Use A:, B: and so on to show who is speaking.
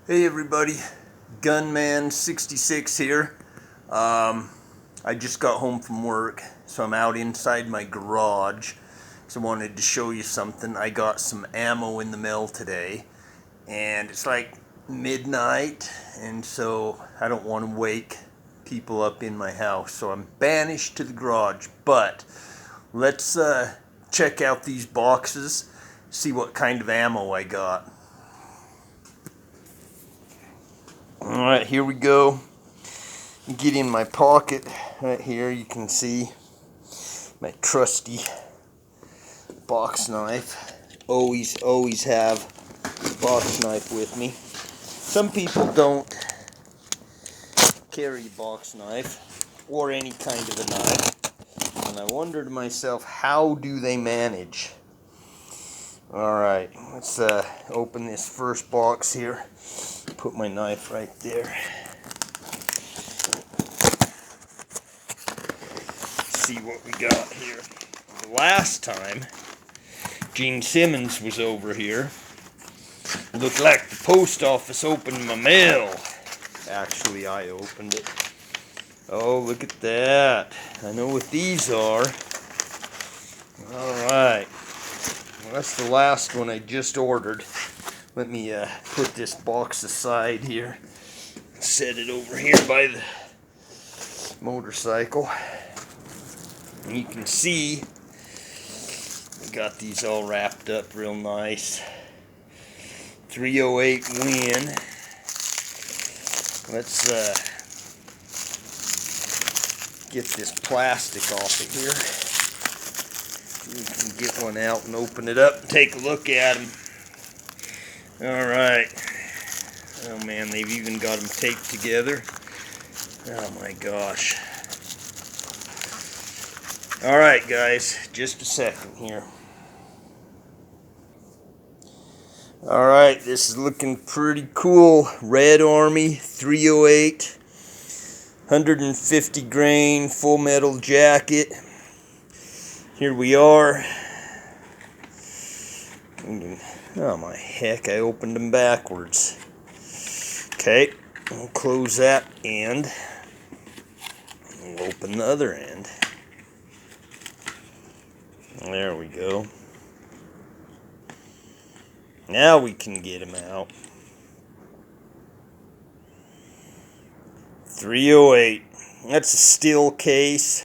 A: Hey everybody, Gunman66 here. I just got home from work, so I'm out inside my garage. So I wanted to show you something. I got some ammo in the mail today, and it's like midnight, and so I don't want to wake people up in my house. So I'm banished to the garage, but let's check out these boxes, see what kind of ammo I got. Alright, here we go. Get in my pocket right here. You can see my trusty box knife. Always have a box knife with me. Some people don't carry a box knife or any kind of a knife, and I wonder to myself, how do they manage? Alright, let's open this first box here. Put my knife right there. See what we got here. The last time Gene Simmons was over here, it looked like the post office opened my mail. Actually, I opened it. Oh, look at that. I know what these are. Alright. Well, that's the last one I just ordered. Let me put this box aside here. Set it over here by the motorcycle. And you can see we got these all wrapped up real nice. 308 Win. Let's get this plastic off of here. We can get one out and open it up and take a look at them. Alright. Oh man, they've even got them taped together. Oh my gosh. Alright guys, just a second here. Alright, this is looking pretty cool. Red Army 308, 150 grain, full metal jacket. Here we are. Oh my heck, I opened them backwards. Okay, we'll close that end. We'll open the other end. There we go. Now we can get them out. 308. That's a steel case.